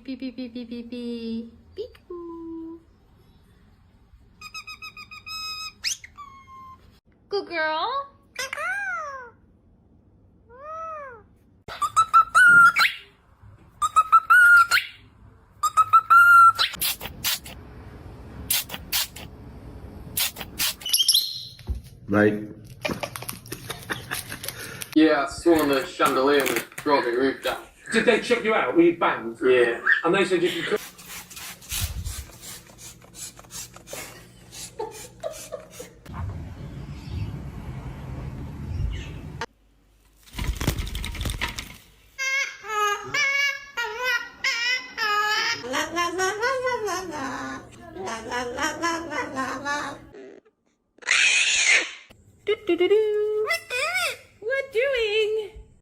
Beep, beep, beep, beep, beep, beep, beep. Beep. Good girl. Right. Yeah, I saw the chandelier was brought the roof down. Did they chuck you out? Were you banged? Yeah. And they said you could. Do, do, do, do.